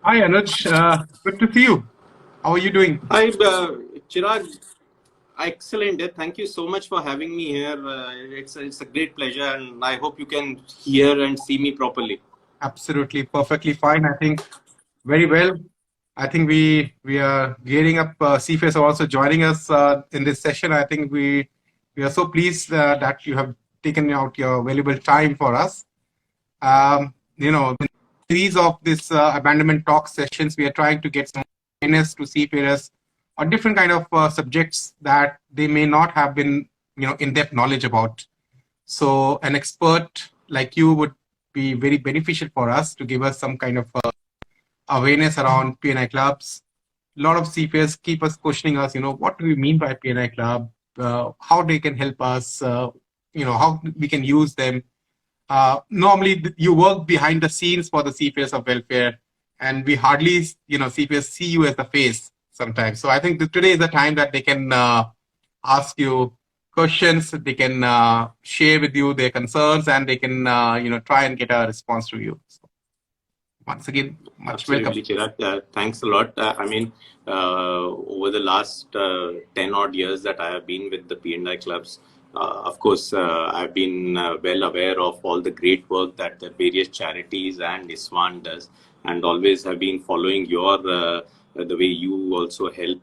Hi Anuj, good to see you. How are you doing? Hi, Chirag. Excellent. Thank you so much for having me here. It's a great pleasure, and I hope you can hear and see me properly. Absolutely, perfectly fine. I think very well. I think we are gearing up. Seafarers are also joining us in this session. I think we are so pleased that you have taken out your valuable time for us. The series of this abandonment talk sessions, we are trying to get some awareness to seafarers on different kind of subjects that they may not have been, in-depth knowledge about. So an expert like you would be very beneficial for us to give us some kind of awareness around P&I clubs. A lot of seafarers keep us questioning us, what do we mean by P&I club? How they can help us, how we can use them. Normally, you work behind the scenes for the seafarers of welfare, and we hardly, seafarers see you as the face sometimes. So I think that today is the time that they can ask you questions, they can share with you their concerns, and they can, try and get a response to you. So once again, much welcome. Absolutely, Chirag. Thanks a lot. Over the last 10 odd years that I have been with the P&I clubs, of course, I've been well aware of all the great work that the various charities and ISWAN does, and always have been following the way you also help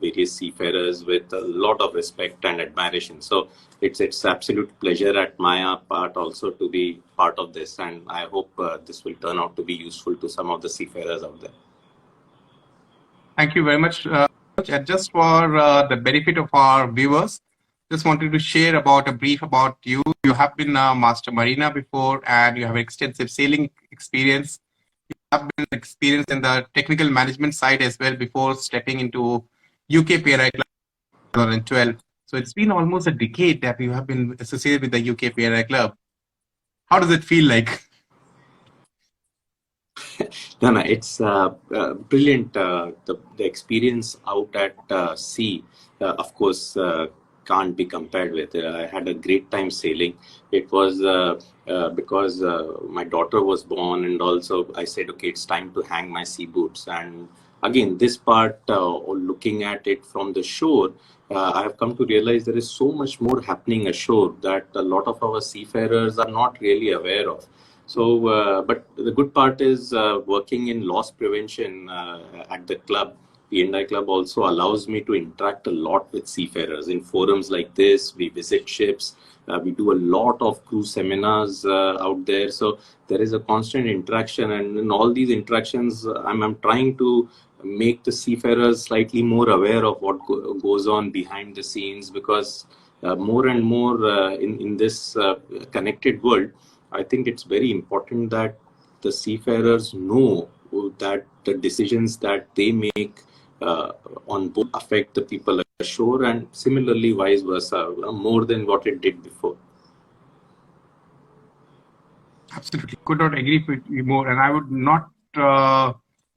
various seafarers with a lot of respect and admiration. So it's absolute pleasure at my part also to be part of this, and I hope this will turn out to be useful to some of the seafarers out there. Thank you very much. And just for the benefit of our viewers, just wanted to share about a brief about you. You have been a master mariner before, and you have extensive sailing experience. You have been experienced in the technical management side as well before stepping into UK P&I Club in 2012. So it's been almost a decade that you have been associated with the UK P&I Club. How does it feel like? No, it's brilliant. The experience out at sea, of course, can't be compared with. I had a great time sailing. It was because my daughter was born, and also I said, okay, it's time to hang my sea boots. And again, this part, looking at it from the shore, I have come to realize there is so much more happening ashore that a lot of our seafarers are not really aware of. So, but the good part is working in loss prevention at the club. P&I Club also allows me to interact a lot with seafarers in forums like this. We visit ships. We do a lot of crew seminars out there. So there is a constant interaction, and in all these interactions, I'm trying to make the seafarers slightly more aware of what goes on behind the scenes, because more and more in this connected world, I think it's very important that the seafarers know that the decisions that they make on board affect the people ashore, and similarly vice versa, more than what it did before. Absolutely. Could not agree with you more. And I would not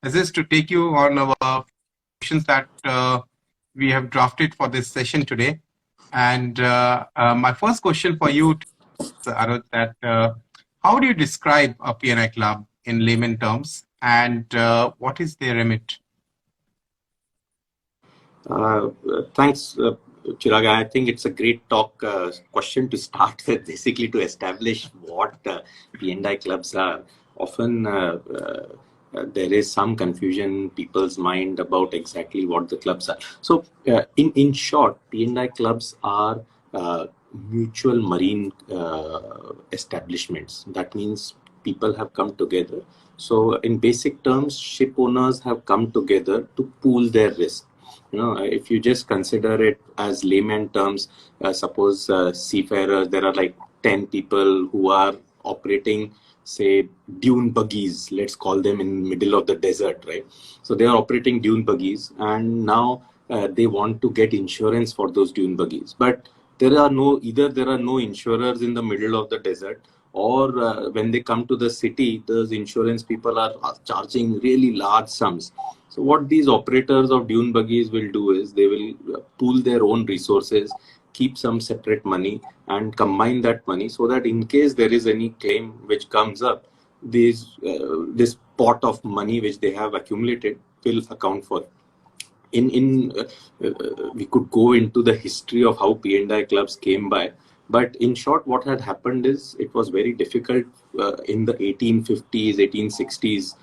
resist to take you on our questions that we have drafted for this session today. And my first question for you, Anuj, that how do you describe a P&I club in layman terms, and what is their remit? Thanks, Chirag. I think it's a great question to start with, basically to establish what P&I clubs are. Often there is some confusion in people's mind about exactly what the clubs are. So in short, P&I clubs are mutual marine establishments. That means people have come together. So in basic terms, ship owners have come together to pool their risk. If you just consider it as layman terms, suppose seafarers, there are like 10 people who are operating, say, dune buggies, let's call them, in middle of the desert, right? So they are operating dune buggies, and now they want to get insurance for those dune buggies. But there are no insurers in the middle of the desert, or when they come to the city, those insurance people are charging really large sums. So what these operators of dune buggies will do is they will pool their own resources, keep some separate money, and combine that money so that in case there is any claim which comes up, this pot of money which they have accumulated will account for. We could go into the history of how P&I clubs came by, but in short, what had happened is it was very difficult in the 1850s, 1860s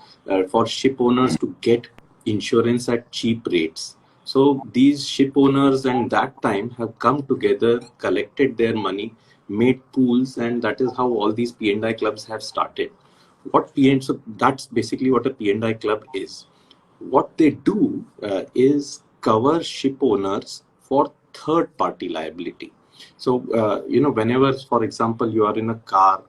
for ship owners to get insurance at cheap rates. So these ship owners and that time have come together, collected their money, made pools, and that is how all these P&I clubs have started. So that's basically what a P&I club is. What they do is cover ship owners for third party liability. So, whenever, for example, you are in a car,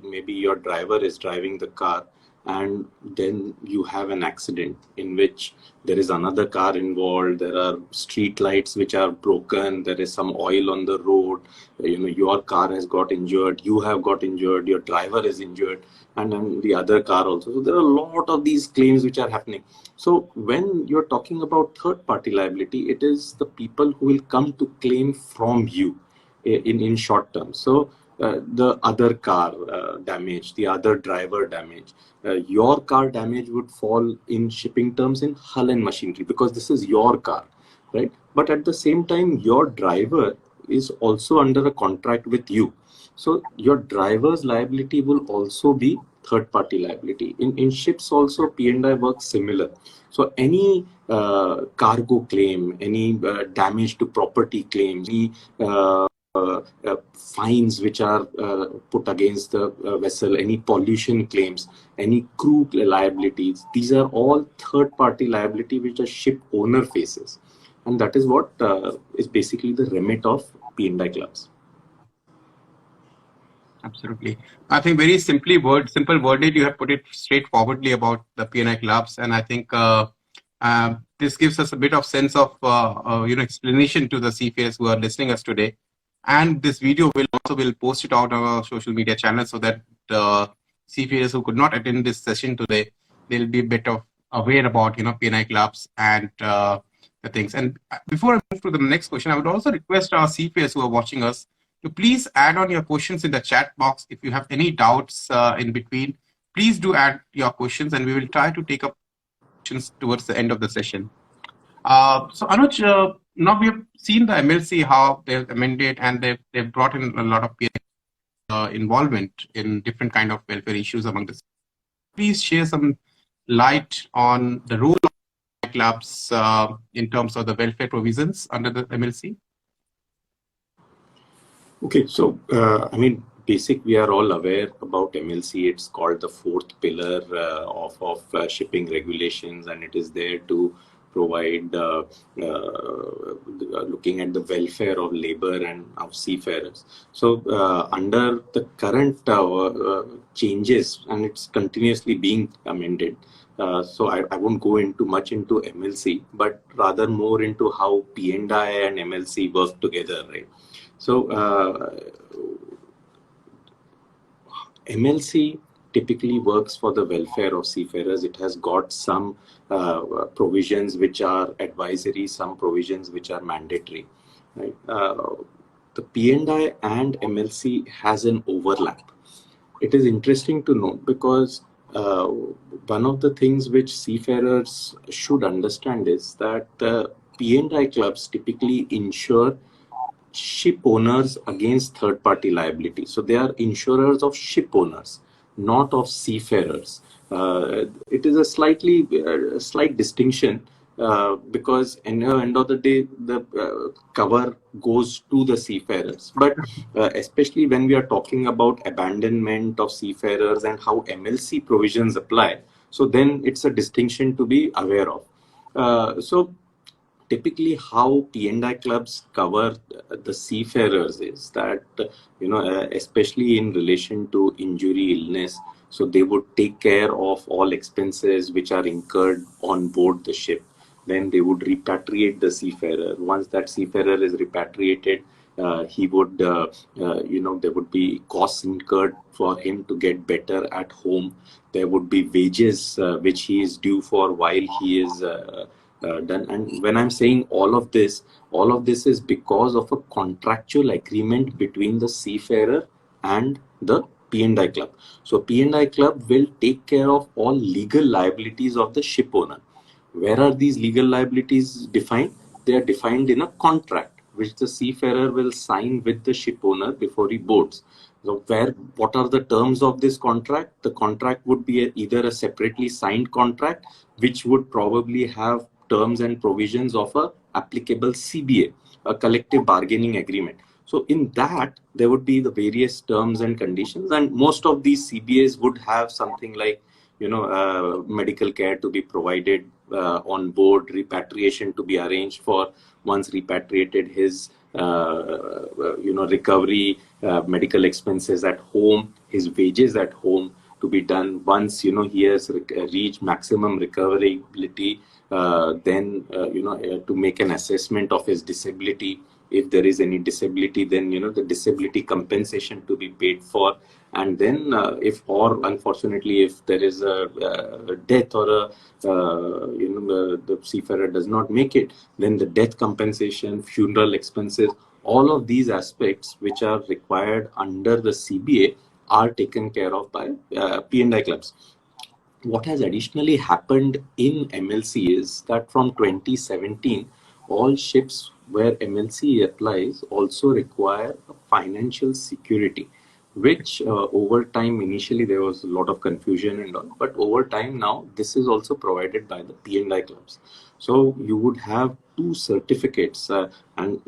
maybe your driver is driving the car, and then you have an accident in which there is another car involved, there are street lights which are broken, there is some oil on the road, your car has got injured, you have got injured, your driver is injured, and then the other car also. So there are a lot of these claims which are happening. So when you're talking about third party liability, it is the people who will come to claim from you in short term. So the other car damage, the other driver damage, your car damage would fall in shipping terms in hull and machinery because this is your car, right? But at the same time, your driver is also under a contract with you. So your driver's liability will also be third party liability. In ships also, P&I works similar. So any cargo claim, any damage to property claims, any fines which are put against the vessel, any pollution claims, any crew liabilities, these are all third party liability which a ship owner faces. And that is what is basically the remit of P&I clubs. Absolutely. I think very simple worded, you have put it straightforwardly about the P&I clubs. And I think this gives us a bit of sense of, explanation to the seafarers who are listening us today. And this video will post it out on our social media channel so that seafarers who could not attend this session today, they'll be a bit of aware about, P&I clubs and the things. And before I move to the next question, I would also request our seafarers who are watching us to please add on your questions in the chat box. If you have any doubts in between, please do add your questions and we will try to take up questions towards the end of the session. So Anuj, now we have seen the MLC, how they've amended and they've brought in a lot of involvement in different kind of welfare issues among the. Please share some light on the role of clubs in terms of the welfare provisions under the MLC. Okay, so we are all aware about MLC. It's called the fourth pillar of shipping regulations, and it is there to provide looking at the welfare of labor and of seafarers. So under the current changes, and it's continuously being amended. So I won't go into much into MLC, but rather more into how P&I and MLC work together, right? So MLC typically works for the welfare of seafarers. It has got some provisions which are advisory, some provisions which are mandatory. Right? The P&I and MLC has an overlap. It is interesting to note because one of the things which seafarers should understand is that P&I clubs typically insure ship owners against third party liability. So they are insurers of ship owners, not of seafarers. It is a slight distinction because in the end of the day, the cover goes to the seafarers. But especially when we are talking about abandonment of seafarers and how MLC provisions apply, so then it's a distinction to be aware of. So typically how P&I clubs cover the seafarers is that, especially in relation to injury, illness, so they would take care of all expenses which are incurred on board the ship. Then they would repatriate the seafarer. Once that seafarer is repatriated, he would, there would be costs incurred for him to get better at home. There would be wages which he is due for while he is done. And when I'm saying all of this is because of a contractual agreement between the seafarer and the P&I Club. So P&I Club will take care of all legal liabilities of the ship owner. Where are these legal liabilities defined? They are defined in a contract which the seafarer will sign with the ship owner before he boards. So what are the terms of this contract? The contract would be either a separately signed contract, which would probably have terms and provisions of a applicable CBA, a collective bargaining agreement. So in that, there would be the various terms and conditions, and most of these CBAs would have something like, medical care to be provided on board, repatriation to be arranged for once repatriated, his recovery, medical expenses at home, his wages at home to be done once he has reached maximum recoverability. Then to make an assessment of his disability. If there is any disability, then the disability compensation to be paid for. And then unfortunately if there is a death or the seafarer does not make it, then the death compensation, funeral expenses, all of these aspects which are required under the CBA are taken care of by P&I clubs. What has additionally happened in MLC is that from 2017, all ships where MLC applies also require a financial security, which over time, initially there was a lot of confusion and all, but over time now, this is also provided by the P&I clubs. So you would have two certificates, and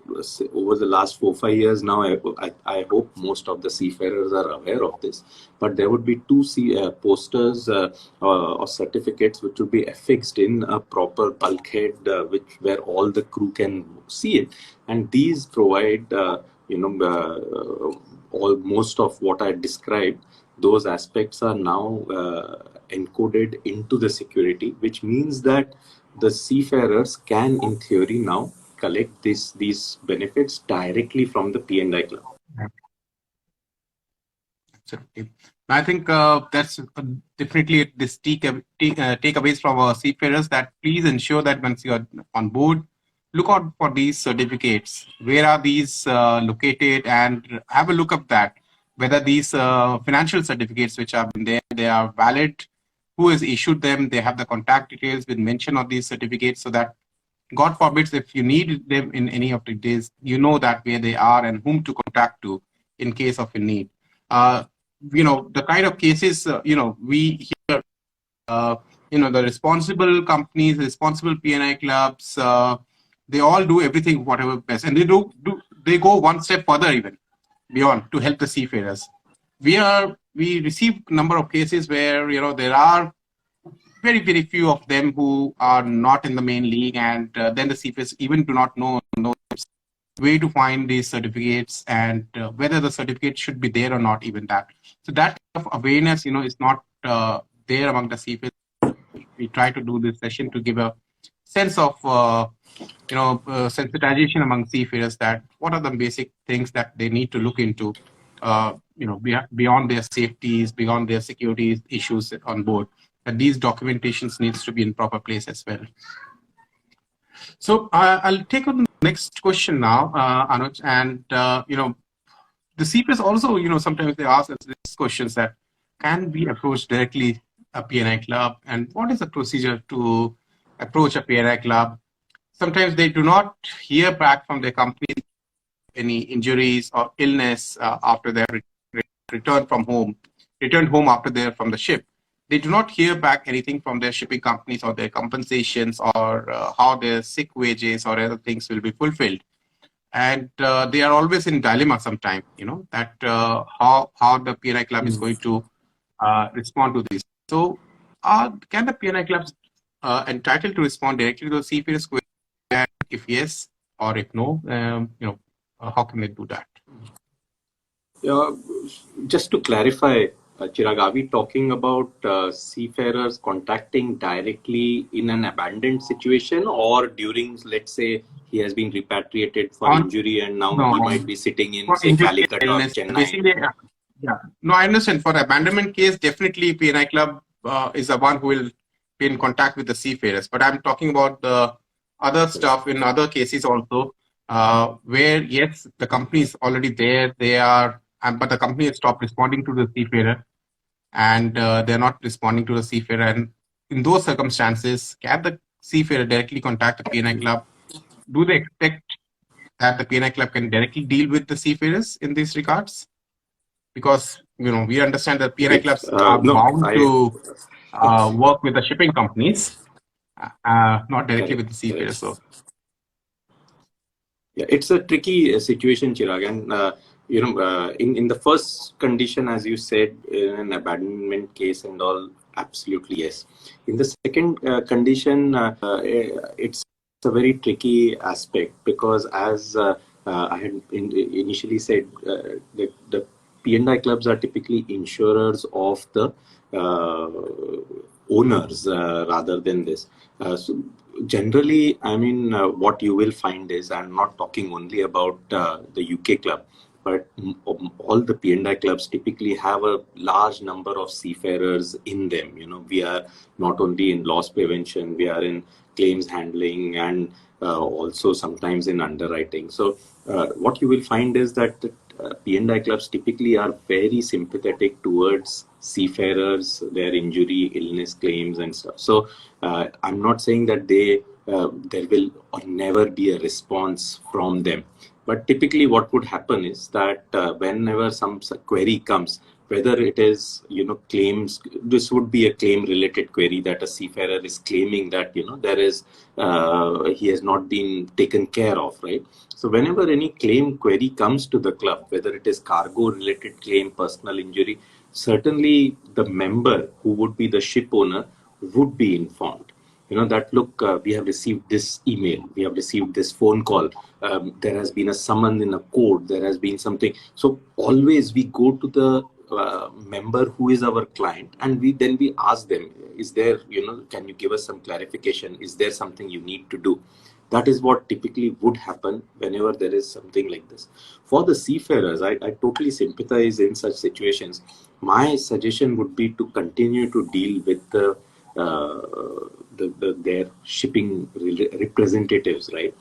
over the last 4-5 years now, I hope most of the seafarers are aware of this, but there would be two posters or certificates which would be affixed in a proper bulkhead, where all the crew can see it, and these provide most of what I described. Those aspects are now encoded into the security, which means that the seafarers can, in theory, now collect these benefits directly from the P&I club. Absolutely. I think that's definitely this takeaways from our seafarers, that please ensure that once you are on board, look out for these certificates. Where are these located, and have a look up that whether these financial certificates which have been there, they are valid, who has issued them, they have the contact details with mention of these certificates, so that God forbids if you need them in any of the days, you know that where they are and whom to contact to in case of a need. The kind of cases, we hear, the responsible companies, responsible P&I clubs, they all do everything, whatever best. And they go one step further even beyond to help the seafarers. We receive a number of cases where, there are very, very few of them who are not in the main league, and then the seafarers even do not know way to find these certificates, and whether the certificate should be there or not, even that. So that kind of awareness, is not there among the seafarers. We try to do this session to give a sense of, sensitization among seafarers, that what are the basic things that they need to look into, beyond their safeties, beyond their security issues on board, that these documentations needs to be in proper place as well. So I'll take on the next question now, Anuj, and the seafarers also, sometimes they ask us these questions, that can we approach directly a P&I club, and what is the procedure to approach a P&I club? Sometimes they do not hear back from their company any injuries or illness after their returned home after they're from the ship. They do not hear back anything from their shipping companies or their compensations, or how their sick wages or other things will be fulfilled. And they are always in dilemma sometimes, that how the P&I club is going to respond to this. So can the P&I clubs entitled to respond directly to the seafarers' question? If yes, or if no, how can they do that? Just to clarify, Chirag, are we talking about seafarers contacting directly in an abandoned situation, or during, let's say, he has been repatriated for injury and now he might be sitting in, say, Calicut or Chennai? No, I understand. For abandonment case, definitely P&I club is the one who will be in contact with the seafarers. But I'm talking about the other stuff in other cases also, where yes, the company is already there. They are but the company has stopped responding to the seafarer, and they're not responding to the seafarer. And in those circumstances, can the seafarer directly contact the P&I Club? Do they expect that the P&I Club can directly deal with the seafarers in these regards? Because we understand that P&I Okay. clubs are No, bound I to work with the shipping companies, not directly with the correct, seafarers. correct. So, Yeah, it's a tricky situation, Chirag, and in the first condition, as you said, in an abandonment case and all, absolutely yes. In the second condition, it's a very tricky aspect because, as I had initially said, the P&I clubs are typically insurers of the owners rather than this. So generally, I mean, what you will find is, I'm not talking only about the UK club, but all the P&I clubs typically have a large number of seafarers in them. We are not only in loss prevention, we are in claims handling and also sometimes in underwriting. So what you will find is that P&I clubs typically are very sympathetic towards seafarers, their injury, illness claims and stuff. So I'm not saying that there will or never be a response from them. But typically what would happen is that whenever some query comes, whether it is, claims, this would be a claim related query that a seafarer is claiming that, there is, he has not been taken care of, right? So whenever any claim query comes to the club, whether it is cargo related claim, personal injury, certainly the member who would be the ship owner would be informed. That look, we have received this email, we have received this phone call, there has been a summon in a court, there has been something. So always we go to the member who is our client, and we ask them, is there, can you give us some clarification, is there something you need to do? That is what typically would happen whenever there is something like this. For the seafarers, I totally sympathize in such situations. My suggestion would be to continue to deal with their shipping representatives, right?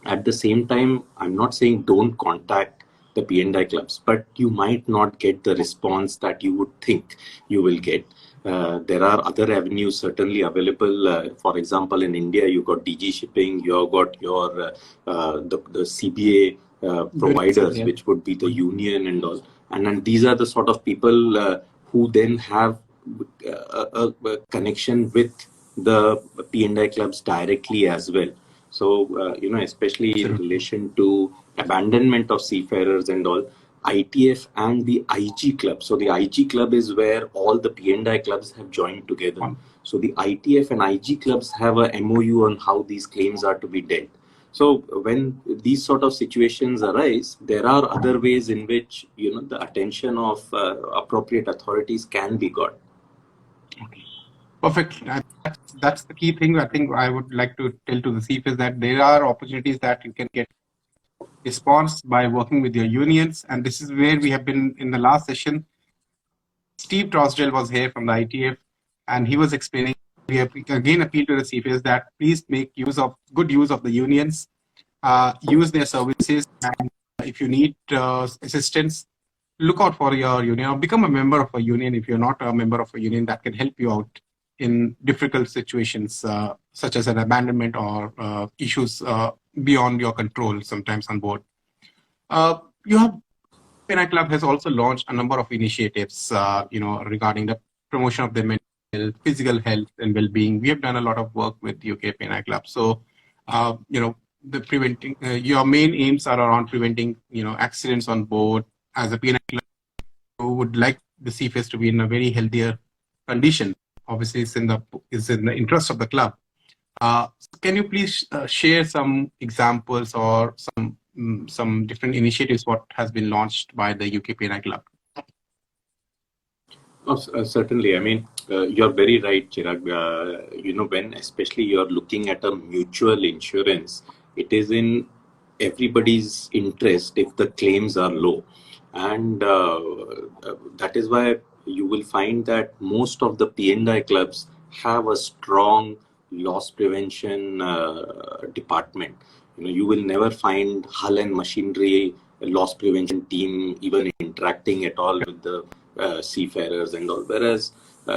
At the same time, I'm not saying don't contact the P&I clubs, but you might not get the response that you would think you will get. There are other avenues certainly available. For example, in India, you got DG Shipping, you have got your the CBA providers, yeah. which would be the union and all. And then these are the sort of people who then have a connection with the P&I clubs directly as well. So, especially in relation to abandonment of seafarers and all, ITF and the IG club. So the IG club is where all the P&I clubs have joined together. So the ITF and IG clubs have a MOU on how these claims are to be dealt. So when these sort of situations arise, there are other ways in which, the attention of appropriate authorities can be got. Perfect. That's the key thing I think I would like to tell to the seafarers, that there are opportunities that you can get response by working with your unions. And this is where we have been in the last session. Steve Trosdale was here from the ITF, and he was explaining, we have again appeal to the seafarers that please make good use of the unions, use their services, and if you need assistance, look out for your union or become a member of a union if you're not a member of a union that can help you out in difficult situations such as an abandonment or issues beyond your control sometimes on board. You have P&I Club has also launched a number of initiatives, regarding the promotion of the mental health, physical health and well-being. We have done a lot of work with UK P&I Club. So, the preventing your main aims are around preventing, accidents on board. As a P&I Club, who would like the seafarers to be in a very healthier condition. Obviously, it's in the interest of the club. Can you please share some examples or some different initiatives what has been launched by the UK P&I Club? Oh, certainly. I mean, you're very right, Chirag. When especially you're looking at a mutual insurance, it is in everybody's interest if the claims are low. And that is why you will find that most of the P&I clubs have a strong loss prevention department. You will never find hull and machinery loss prevention team even interacting at all with the seafarers and all. Whereas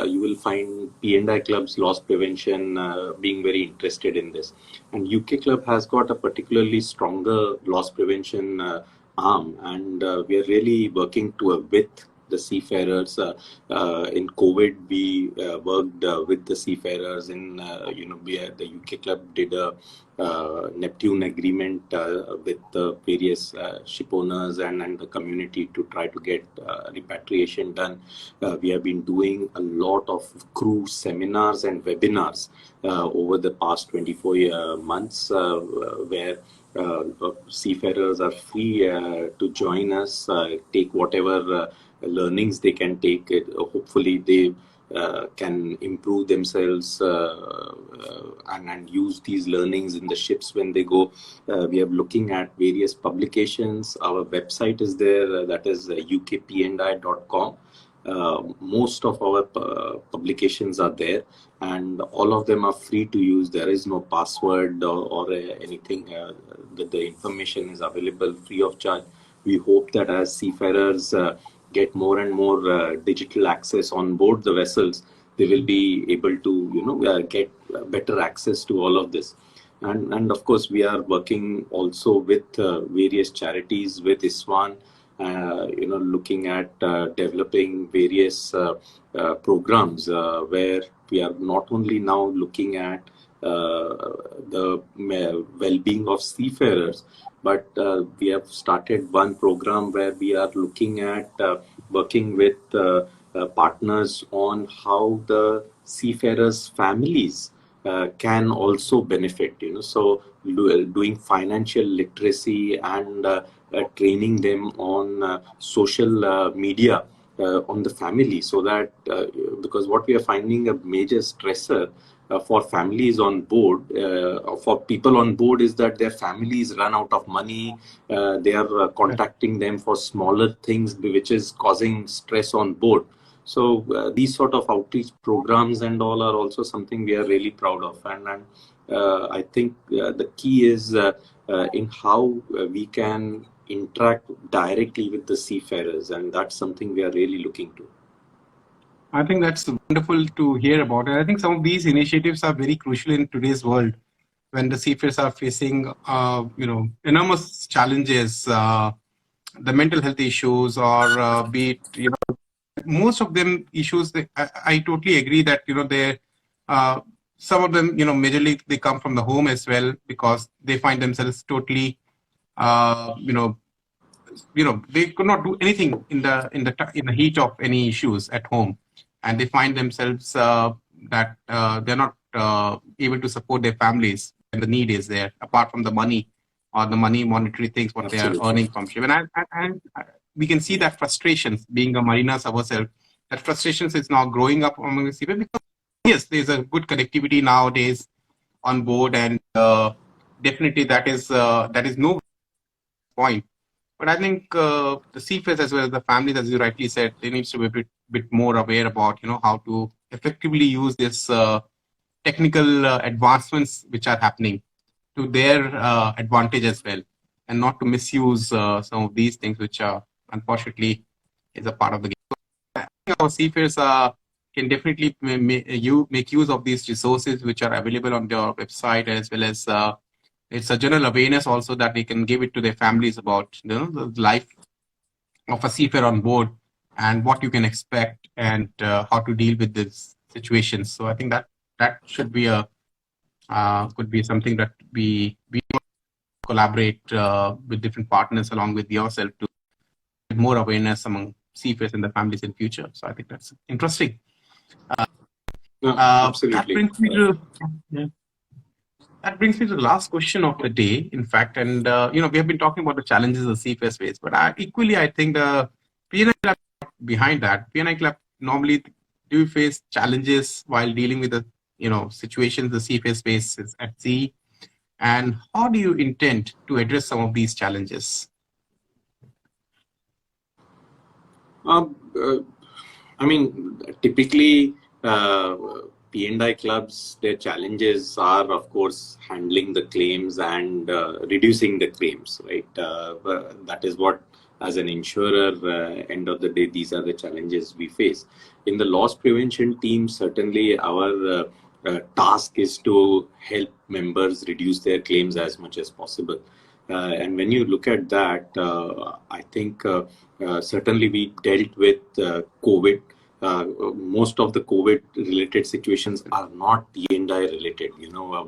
you will find P&I clubs, loss prevention, being very interested in this. And UK club has got a particularly stronger loss prevention arm, and we are really working with the seafarers. In COVID, we worked with the seafarers. The UK club did a Neptune agreement with the various ship owners and the community to try to get repatriation done. We have been doing a lot of crew seminars and webinars over the past 24 months, where seafarers are free to join us, take whatever learnings they can take. Hopefully, they can improve themselves and use these learnings in the ships when they go. We are looking at various publications. Our website is there, that is ukpni.com. Most of our publications are there, and all of them are free to use. There is no password or anything. The information is available free of charge. We hope that as seafarers get more and more digital access on board the vessels, they will be able to get better access to all of this. And of course, we are working also with various charities, with ISWAN, looking at developing various programs where we are not only now looking at the well-being of seafarers, but we have started one program where we are looking at working with partners on how the seafarers' families can also benefit. So doing financial literacy and training them on social media on the family, so that because what we are finding a major stressor for families on board, for people on board, is that their families run out of money. They are contacting them for smaller things, which is causing stress on board. So these sort of outreach programs and all are also something we are really proud of. And I think the key is in how we can interact directly with the seafarers, and that's something we are really looking to. I think that's wonderful to hear about. And I think some of these initiatives are very crucial in today's world when the seafarers are facing, enormous challenges, the mental health issues, or be it, most of them issues. I totally agree that, they, some of them, majorly they come from the home as well, because they find themselves totally, they could not do anything in the heat of any issues at home, and they find themselves that they're not able to support their families when the need is there, apart from the money or the monetary things what they are earning from ship. And we can see that frustrations, being a mariners ourselves, that frustrations is now growing up among the seafarers, because yes, there's a good connectivity nowadays on board, and definitely that is no point. But I think the seafarers as well as the families, as you rightly said, they need to be a bit more aware about how to effectively use this technical advancements which are happening to their advantage as well, and not to misuse some of these things which are unfortunately is a part of the game. So I think our seafarers can definitely make use of these resources which are available on their website, as well as it's a general awareness also that they can give it to their families about the life of a seafarer on board, and what you can expect, and how to deal with these situations. So I think that should be could be something that we collaborate with different partners along with yourself to get more awareness among seafarers and the families in future. So I think that's interesting. Absolutely. That brings me to the last question of the day, in fact. And, we have been talking about the challenges the seafarers face, but equally, I think the P&I Club behind that. P&I Club normally do face challenges while dealing with the, situations the seafarers faces at sea. And how do you intend to address some of these challenges? I mean, typically, P&I clubs, their challenges are, of course, handling the claims and reducing the claims, right? That is what, as an insurer, end of the day, these are the challenges we face. In the loss prevention team, certainly our task is to help members reduce their claims as much as possible. And when you look at that, I think certainly we dealt with COVID. Most of the COVID related situations are not P&I related.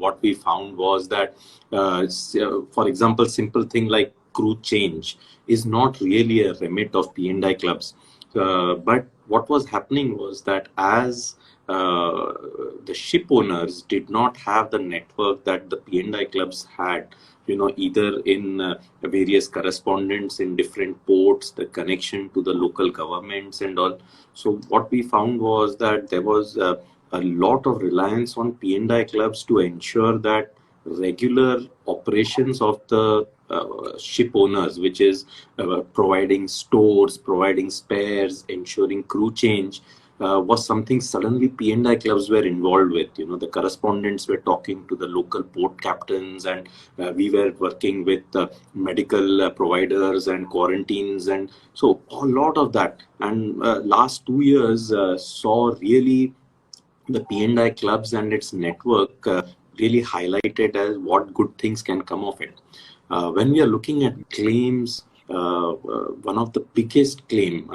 What we found was that, for example, simple thing like crew change is not really a remit of P&I clubs. But what was happening was that as the ship owners did not have the network that the P&I clubs had, either in various correspondents in different ports, the connection to the local governments and all. So what we found was that there was a lot of reliance on P&I clubs to ensure that regular operations of the ship owners, which is providing stores, providing spares, ensuring crew change, was something suddenly P&I clubs were involved with. The correspondents were talking to the local port captains, and we were working with medical providers and quarantines, and so a lot of that. And last 2 years saw really the P&I clubs and its network really highlighted as what good things can come of it. When we are looking at claims, one of the biggest claim,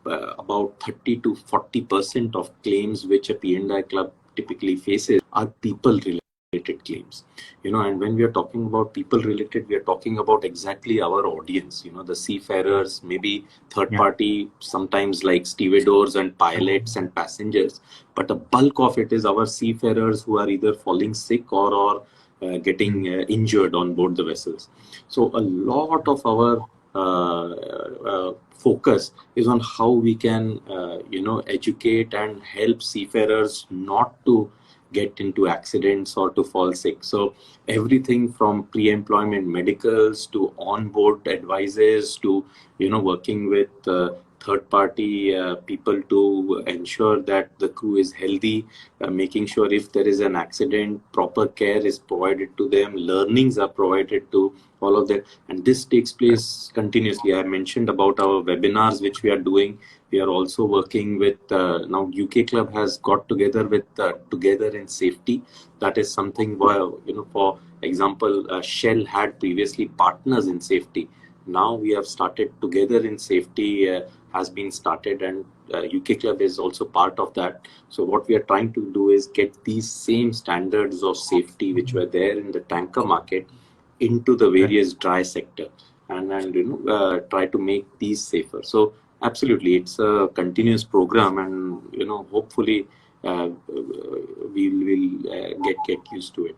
about 30 to 40% of claims which a P&I club typically faces are people related claims. And when we are talking about people related, we are talking about exactly our audience, the seafarers, maybe third party, sometimes like stevedores and pilots and passengers, but a bulk of it is our seafarers who are either falling sick or getting injured on board the vessels. So a lot of our focus is on how we can educate and help seafarers not to get into accidents or to fall sick. So everything from pre-employment medicals to on-board advices to working with third-party people to ensure that the crew is healthy, making sure if there is an accident, proper care is provided to them, learnings are provided to all of that, and this takes place continuously. I mentioned about our webinars which we are doing. We are also working with now UK Club has got together with Together in Safety. That is something where, for example, Shell had previously Partners in Safety. Now we have started Together in Safety has been started, and UK Club is also part of that. So what we are trying to do is get these same standards of safety which were there in the tanker market into the various dry sector, and try to make these safer. So absolutely, it's a continuous program, and hopefully we will get used to it.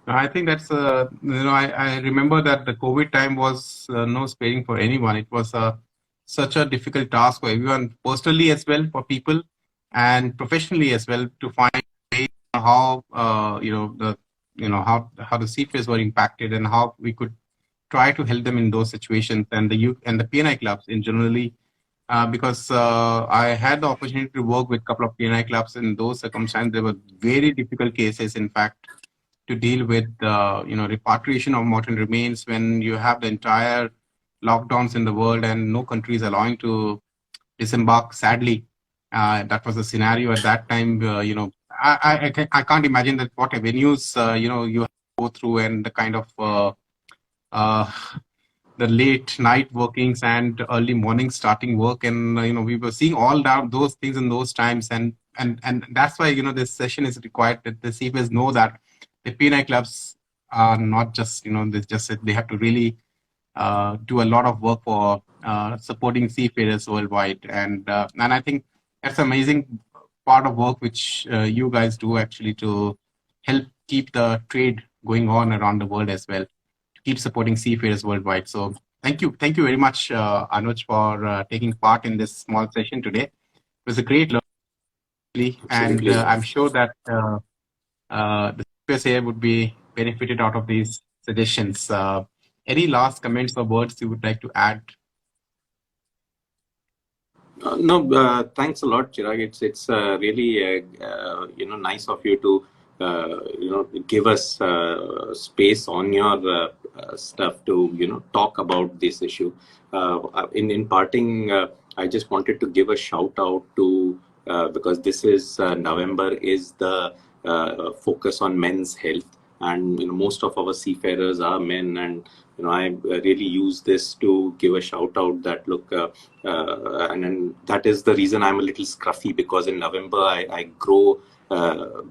I think that's I remember that the COVID time was no sparing for anyone. It was such a difficult task for everyone, personally as well, for people, and professionally as well, to find ways how how the seafarers were impacted and how we could try to help them in those situations, and the P&I clubs in generally. Because I had the opportunity to work with a couple of P&I clubs in those circumstances. There were very difficult cases, in fact, to deal with repatriation of mortal remains when you have the entire lockdowns in the world and no country is allowing to disembark. Sadly, that was the scenario at that time. I can't imagine that what avenues you have to go through, and the kind of the late night workings and early morning starting work, and we were seeing all those things in those times, and that's why this session is required, that the seafarers know that the P&I clubs are not just they have to really do a lot of work for supporting seafarers worldwide, and I think that's an amazing part of work which you guys do actually to help keep the trade going on around the world as well, to keep supporting seafarers worldwide. So thank you very much, Anuj, for taking part in this small session today. It was a great learning, and I'm sure that the seafarers here would be benefited out of these suggestions. Any last comments or words you would like to add? No, thanks a lot, Chirag. It's really nice of you to give us space on your stuff to talk about this issue. In parting, I just wanted to give a shout out to because this is November is the focus on men's health, and most of our seafarers are men, and I really use this to give a shout out that look, and that is the reason I'm a little scruffy, because in November I grow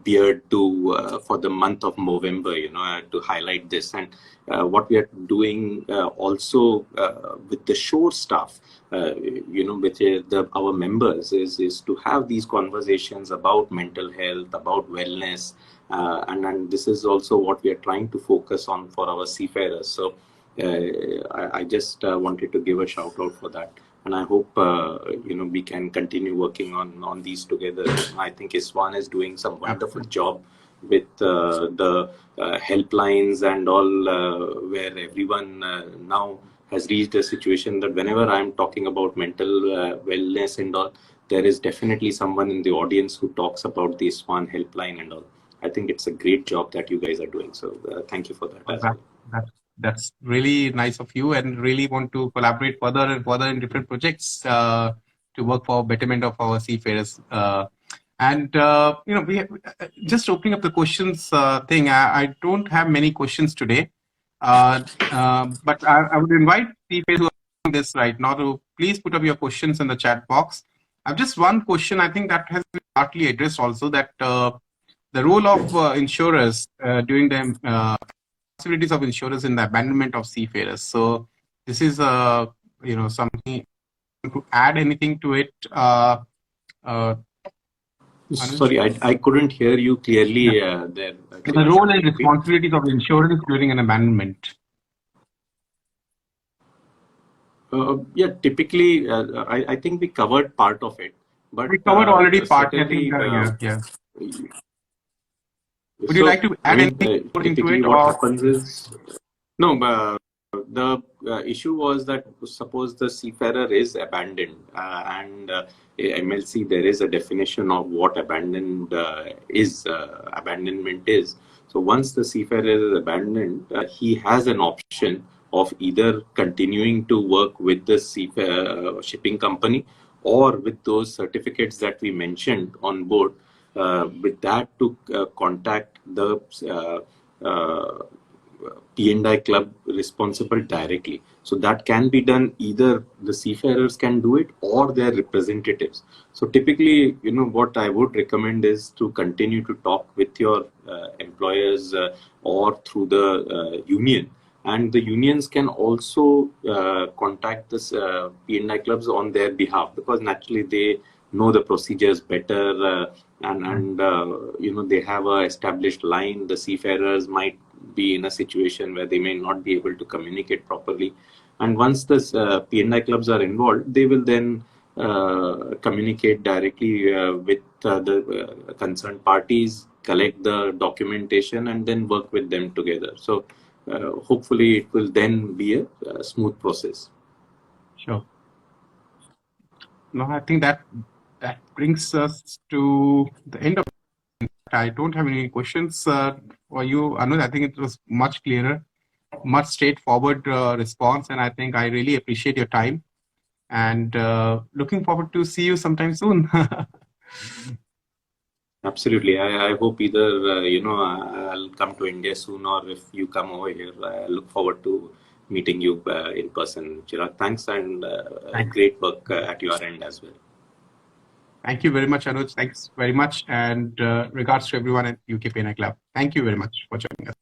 beard to for the month of November, to highlight this. And what we are doing also with the shore staff, with our members, is to have these conversations about mental health, about wellness, and this is also what we are trying to focus on for our seafarers. So I just wanted to give a shout out for that, and I hope we can continue working on these together. I think ISWAN is doing some wonderful job with the helplines and all, where everyone now has reached a situation that whenever I'm talking about mental wellness and all, there is definitely someone in the audience who talks about the ISWAN helpline and all. I think it's a great job that you guys are doing. So thank you for that as well. That's really nice of you, and really want to collaborate further and further in different projects to work for betterment of our seafarers. We just opening up the questions thing. I don't have many questions today, but I would invite seafarers who are doing this right now to please put up your questions in the chat box. I've just one question. I think that has been partly addressed also, that the role of insurers during the responsibilities of insurers in the abandonment of seafarers. So this is something to add anything to it. Sorry, I couldn't hear you clearly there. The role and responsibilities of insurers during an abandonment. Yeah, typically, I think we covered part of it, but we covered already part. I think, yeah. Would you like to add anything to it? What happens is, no, the issue was that suppose the seafarer is abandoned, and MLC, there is a definition of what abandonment is. So once the seafarer is abandoned, he has an option of either continuing to work with the shipping company, or with those certificates that we mentioned on board, with that to contact the P&I Club responsible directly. So that can be done, either the seafarers can do it or their representatives. So typically, what I would recommend is to continue to talk with your employers or through the union. And the unions can also contact this P&I clubs on their behalf, because naturally they know the procedures better, and they have a established line. The seafarers might be in a situation where they may not be able to communicate properly, and once this P&I clubs are involved, they will then communicate directly with the concerned parties, collect the documentation, and then work with them together. So hopefully it will then be a smooth process. Sure. No, I think that brings us to the end of it. I don't have any questions for you, Anuj. I think it was much clearer, much straightforward response, and I think I really appreciate your time, and looking forward to see you sometime soon. Absolutely. I hope either, I'll come to India soon, or if you come over here, I look forward to meeting you in person. Chirag, thanks, and great work at your end as well. Thank you very much, Anuj. Thanks very much. And regards to everyone at UK P&I Club. Thank you very much for joining us.